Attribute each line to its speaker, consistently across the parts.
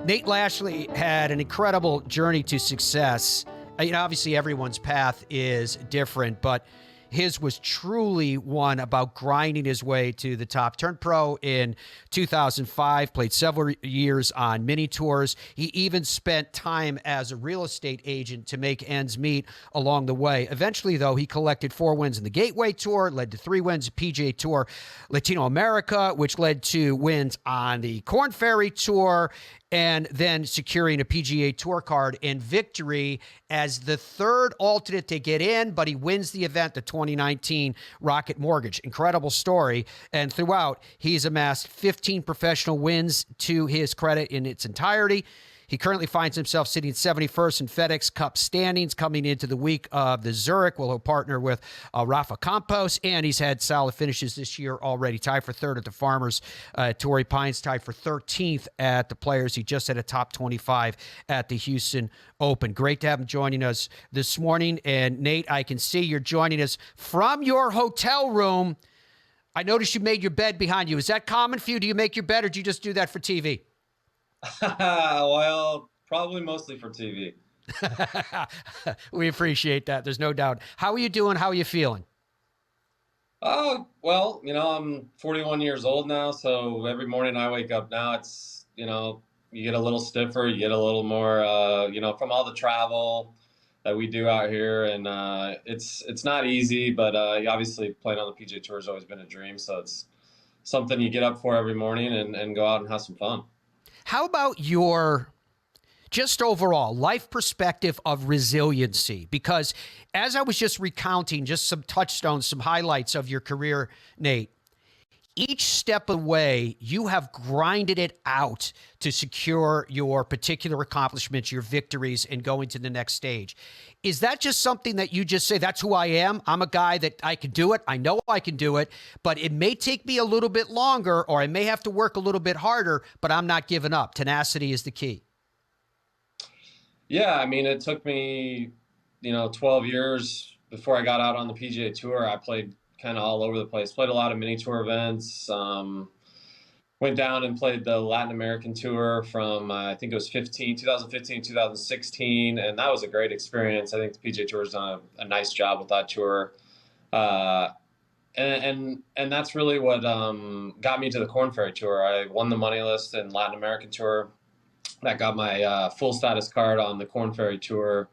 Speaker 1: Nate Lashley had an incredible journey to success. Obviously everyone's path is different, but his was truly one about grinding his way to the top. Turned pro in 2005, played several years on mini tours. He even spent time as a real estate agent to make ends meet along the way. Eventually, though, he collected 4 wins in the Gateway Tour, led to 3 wins at PGA Tour Latino America, which led to wins on the Korn Ferry Tour, and then securing a PGA Tour card and victory as the third alternate to get in, but he wins the event, the 2019 Rocket Mortgage. Incredible story. And throughout, he's amassed 15 professional wins to his credit in its entirety. He currently finds himself sitting 71st in FedEx Cup standings coming into the week of the Zurich. He'll partner with Rafa Campos, and he's had solid finishes this year already. Tied for 3rd at the Farmers. Torrey Pines tied for 13th at the Players. He just had a top 25 at the Houston Open. Great to have him joining us this morning. And Nate, I can see you're joining us from your hotel room. I noticed you made your bed behind you. Is that common for you? Do you make your bed, or do you just do that for TV?
Speaker 2: Well, probably mostly for TV.
Speaker 1: We appreciate that. There's no doubt. How are you doing? How are you feeling?
Speaker 2: Oh, well, I'm 41 years old now, so every morning I wake up now, it's, you get a little stiffer, you get a little more, from all the travel that we do out here, and it's not easy, but obviously playing on the PGA Tour has always been a dream, so it's something you get up for every morning and go out and have some fun.
Speaker 1: How about your just overall life perspective of resiliency? Because as I was just recounting just some touchstones, some highlights of your career, Nate, each step of the way, you have grinded it out to secure your particular accomplishments, your victories, and going to the next stage. Is that just something that you just say, that's who I am? I'm a guy that I can do it. I know I can do it, but it may take me a little bit longer, or I may have to work a little bit harder, but I'm not giving up. Tenacity is the key.
Speaker 2: Yeah, it took me, 12 years before I got out on the PGA Tour. I played kind of all over the place. Played a lot of mini tour events. Went down and played the Latin American Tour from, I think it was 2015, 2016. And that was a great experience. I think the PGA Tour has done a nice job with that tour. And that's really what got me to the Korn Ferry Tour. I won the money list in Latin American Tour. That got my full status card on the Korn Ferry Tour.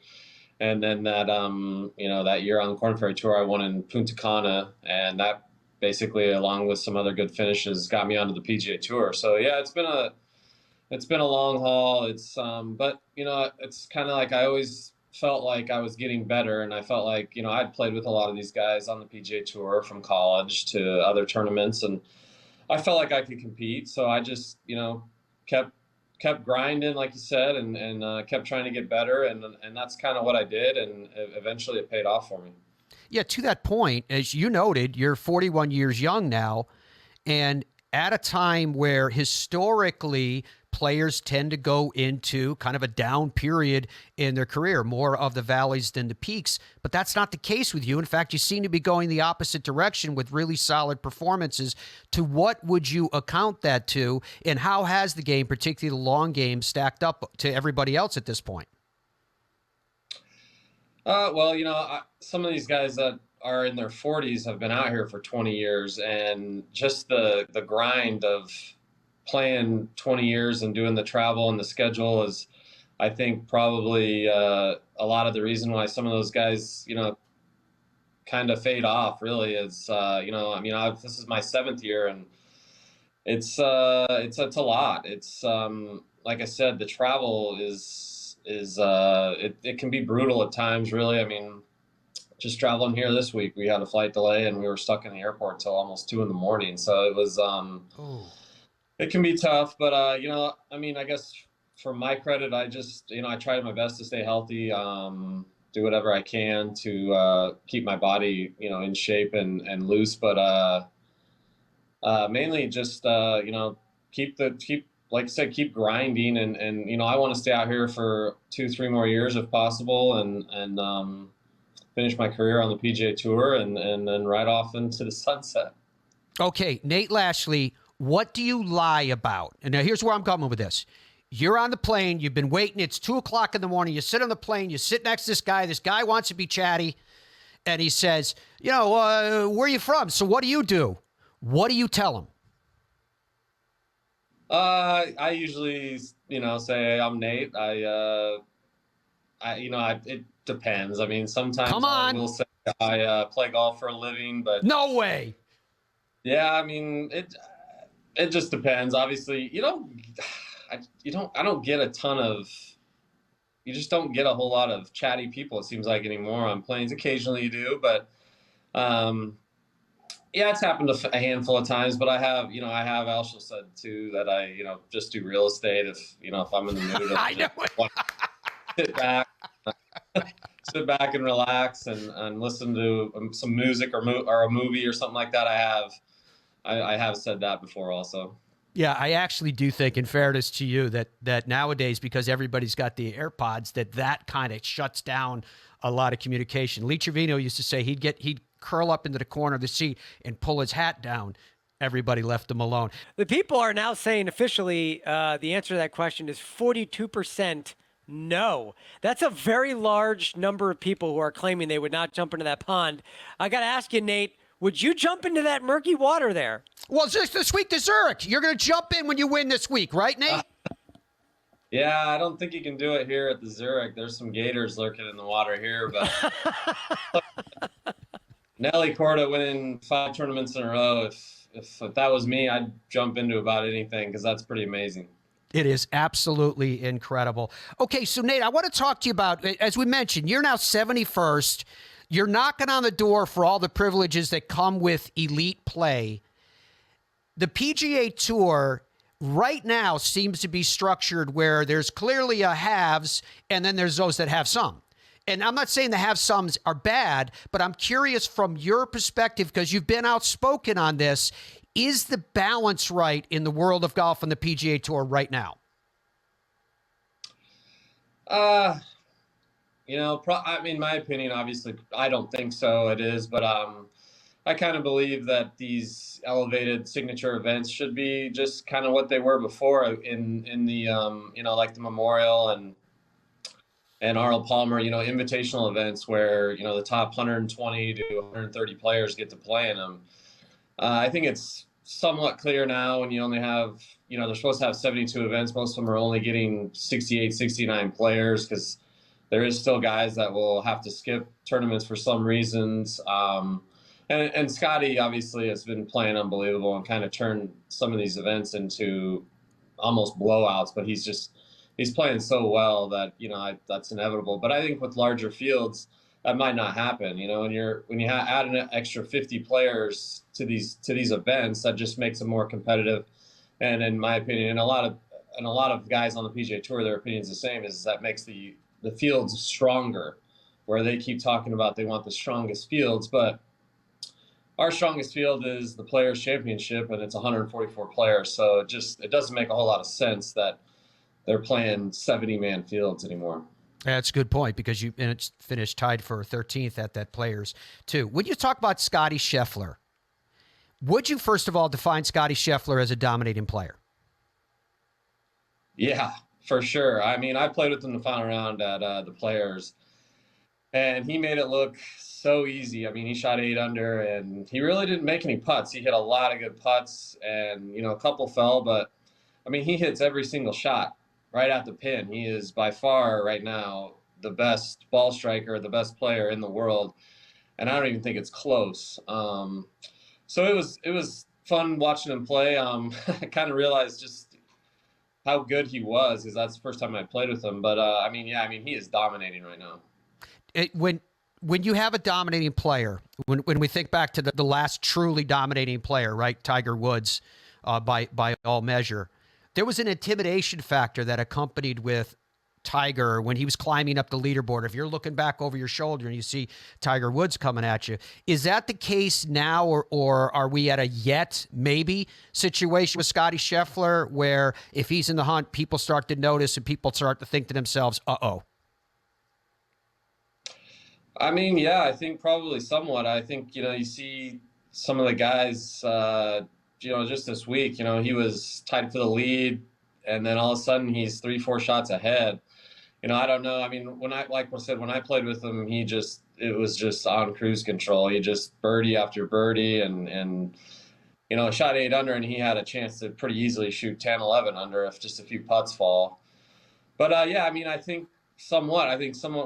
Speaker 2: And then that, that year on the Korn Ferry Tour, I won in Punta Cana, and that basically, along with some other good finishes, got me onto the PGA Tour. So yeah, it's been a long haul. But it's kind of like I always felt like I was getting better, and I felt like I'd played with a lot of these guys on the PGA Tour from college to other tournaments, and I felt like I could compete. So I just kept grinding, like you said, and kept trying to get better. And that's kind of what I did. And eventually it paid off for me.
Speaker 1: Yeah. To that point, as you noted, you're 41 years young now, and at a time where historically players tend to go into kind of a down period in their career, more of the valleys than the peaks. But that's not the case with you. In fact, you seem to be going the opposite direction with really solid performances. To what would you account that to, and how has the game, particularly the long game, stacked up to everybody else at this point?
Speaker 2: Some of these guys that are in their 40s have been out here for 20 years, and just the grind of playing 20 years and doing the travel and the schedule is, I think, probably a lot of the reason why some of those guys, kind of fade off. Really, is this is my 7th year, and it's a lot. It's like I said, the travel it can be brutal at times. Really, just traveling here this week, we had a flight delay and we were stuck in the airport till almost 2 a.m. So it was, it can be tough, but, I guess for my credit, I just, I tried my best to stay healthy, do whatever I can to keep my body, in shape and loose, but mainly just, keep like I said, keep grinding and I want to stay out here for 2-3 more years if possible, and finish my career on the PGA Tour and then ride off into the sunset.
Speaker 1: Okay, Nate Lashley, what do you lie about? And now here's where I'm coming with this. You're on the plane. You've been waiting. It's 2:00 in the morning. You sit on the plane. You sit next to this guy. This guy wants to be chatty. And he says, where are you from? So what do you do? What do you tell him?
Speaker 2: I usually, say I'm Nate. It depends. I mean, sometimes
Speaker 1: Come on.
Speaker 2: I will say I play golf for a living, but
Speaker 1: no way.
Speaker 2: Yeah, I mean, it just depends. Obviously, I don't get a ton of. You just don't get a whole lot of chatty people. It seems like anymore on planes. Occasionally you do, but yeah, it's happened a handful of times. But I have also said too that I just do real estate if I'm in the mood.
Speaker 1: I know.
Speaker 2: Want to sit back and relax and listen to some music or a movie or something like that. I have said that before also.
Speaker 1: Yeah, I actually do think, in fairness to you, that nowadays, because everybody's got the AirPods, that kind of shuts down a lot of communication. Lee Trevino used to say he'd curl up into the corner of the seat and pull his hat down. Everybody left him alone.
Speaker 3: The people are now saying officially the answer to that question is 42% no. That's a very large number of people who are claiming they would not jump into that pond. I got to ask you, Nate, would you jump into that murky water there?
Speaker 1: Well, it's just this week to Zurich. You're going to jump in when you win this week, right, Nate?
Speaker 2: Yeah, I don't think you can do it here at the Zurich. There's some gators lurking in the water here, but Nelly Corda winning 5 tournaments in a row. If that was me, I'd jump into about anything because that's pretty amazing.
Speaker 1: It is absolutely incredible. Okay, so Nate, I want to talk to you about, as we mentioned, you're now 71st. You're knocking on the door for all the privileges that come with elite play. The PGA Tour right now seems to be structured where there's clearly a haves and then there's those that have some. And I'm not saying the have-somes are bad, but I'm curious from your perspective, because you've been outspoken on this, is the balance right in the world of golf on the PGA Tour right now?
Speaker 2: In my opinion, obviously, I don't think so. It is, but I kind of believe that these elevated signature events should be just kind of what they were before in the like the Memorial and Arnold Palmer, invitational events where the top 120 to 130 players get to play in them. I think it's somewhat clear now when you only have, they're supposed to have 72 events. Most of them are only getting 68, 69 players because there is still guys that will have to skip tournaments for some reasons. And Scotty obviously has been playing unbelievable and kind of turned some of these events into almost blowouts, but he's playing so well that, that's inevitable. But I think with larger fields, that might not happen. When you add an extra 50 players to these events, that just makes them more competitive. And in my opinion, and a lot of guys on the PGA Tour, their opinion's the same, is that makes the fields stronger, where they keep talking about they want the strongest fields, but our strongest field is the Players Championship, and it's 144 players. So it doesn't make a whole lot of sense that they're playing 70-man fields anymore.
Speaker 1: That's a good point, because it's finished tied for 13th at that Players too. When you talk about Scotty Sheffler, would you first of all define Scotty Sheffler as a dominating player?
Speaker 2: Yeah, for sure. I mean, I played with him the final round at the Players, and he made it look so easy. I mean, he shot 8 under, and he really didn't make any putts. He hit a lot of good putts, and a couple fell, but I mean, he hits every single shot right at the pin. He is by far right now the best ball striker, the best player in the world, and I don't even think it's close. So it was fun watching him play. I kind of realized just how good he was, because that's the first time I played with him. But he is dominating right now.
Speaker 1: When you have a dominating player, when we think back to the last truly dominating player, right, Tiger Woods, by all measure, there was an intimidation factor that accompanied with Tiger when he was climbing up the leaderboard. If you're looking back over your shoulder and you see Tiger Woods coming at you, is that the case now, or are we at a yet maybe situation with Scotty Sheffler where if he's in the hunt, people start to notice and people start to think to themselves, uh-oh?
Speaker 2: I mean, yeah, I think probably somewhat. I think, you see some of the guys, just this week, he was tied for the lead and then all of a sudden he's 3-4 shots ahead. I don't know. I mean, like I said, when I played with him, it was just on cruise control. He just birdie after birdie and shot 8 under, and he had a chance to pretty easily shoot 10, 11 under if just a few putts fall. But yeah, I mean, I think somewhat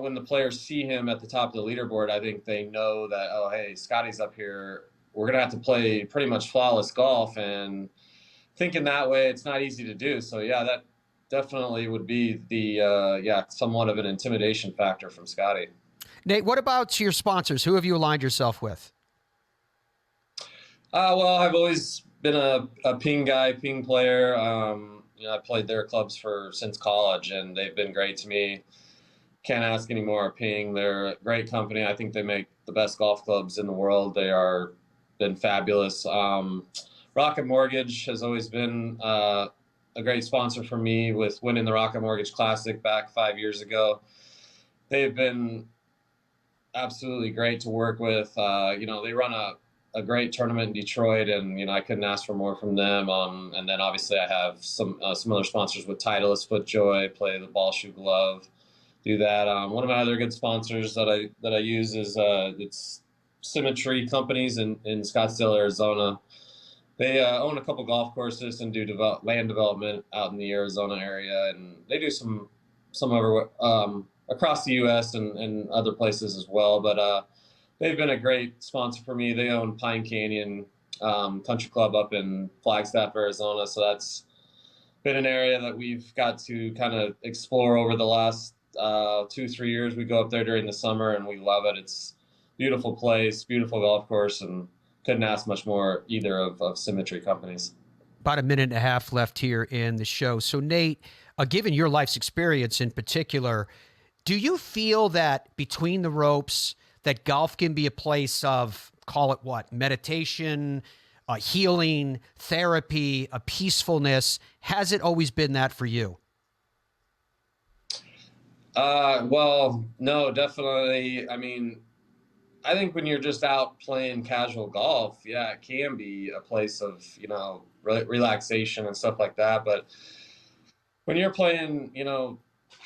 Speaker 2: when the players see him at the top of the leaderboard, I think they know that, oh, hey, Scotty's up here. We're going to have to play pretty much flawless golf, and thinking that way, it's not easy to do. So yeah, that definitely would be the somewhat of an intimidation factor from Scotty.
Speaker 1: Nate, what about your sponsors? Who have you aligned yourself with?
Speaker 2: Well, I've always been a Ping guy, Ping player. I played their clubs since college, and they've been great to me. Can't ask any more. Ping, they're a great company. I think they make the best golf clubs in the world. They are been fabulous. Rocket Mortgage has always been a great sponsor for me with winning the Rocket Mortgage Classic back 5 years ago. They've been absolutely great to work with. They run a great tournament in Detroit, and I couldn't ask for more from them. And then obviously I have some other sponsors with Titleist, FootJoy, play the ball, shoe, glove, do that. One of my other good sponsors that I use is it's Symmetry Companies in Scottsdale, Arizona. They own a couple golf courses and do land development out in the Arizona area, and they do some over across the U.S. and other places as well. But they've been a great sponsor for me. They own Pine Canyon Country Club up in Flagstaff, Arizona, so that's been an area that we've got to kind of explore over the last 2-3 years. We go up there during the summer, and we love it. It's a beautiful place, beautiful golf course, and couldn't ask much more either of Symmetry Companies.
Speaker 1: About a minute and a half left here in the show. So, Nate, given your life's experience in particular, do you feel that between the ropes that golf can be a place of, call it what, meditation, healing, therapy, a peacefulness? Has it always been that for you?
Speaker 2: Well, no, definitely. I mean, I think when you're just out playing casual golf, yeah, it can be a place of, relaxation and stuff like that. But when you're playing,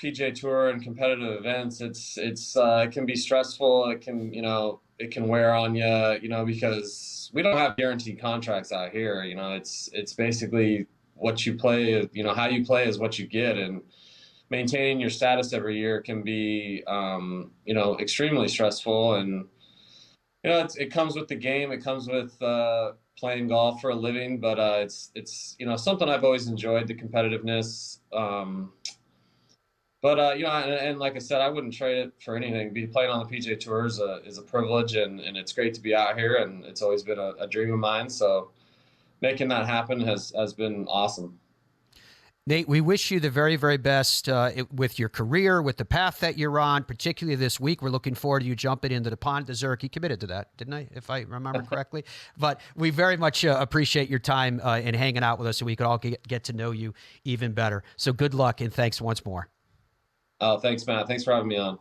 Speaker 2: PGA Tour and competitive events, it can be stressful. It can wear on you, because we don't have guaranteed contracts out here. It's basically what you play, how you play is what you get, and maintaining your status every year can be, extremely stressful. And it comes with the game. It comes with playing golf for a living. But it's something I've always enjoyed, the competitiveness. But and like I said, I wouldn't trade it for anything. Playing on the PGA Tour is a privilege, and it's great to be out here. And it's always been a dream of mine. So making that happen has been awesome.
Speaker 1: Nate, we wish you the very, very best with your career, with the path that you're on, particularly this week. We're looking forward to you jumping into the pond. Zurich, you committed to that, didn't I, if I remember correctly? But we very much appreciate your time and hanging out with us so we could all get to know you even better. So good luck, and thanks once more.
Speaker 2: Oh, thanks, Matt. Thanks for having me on.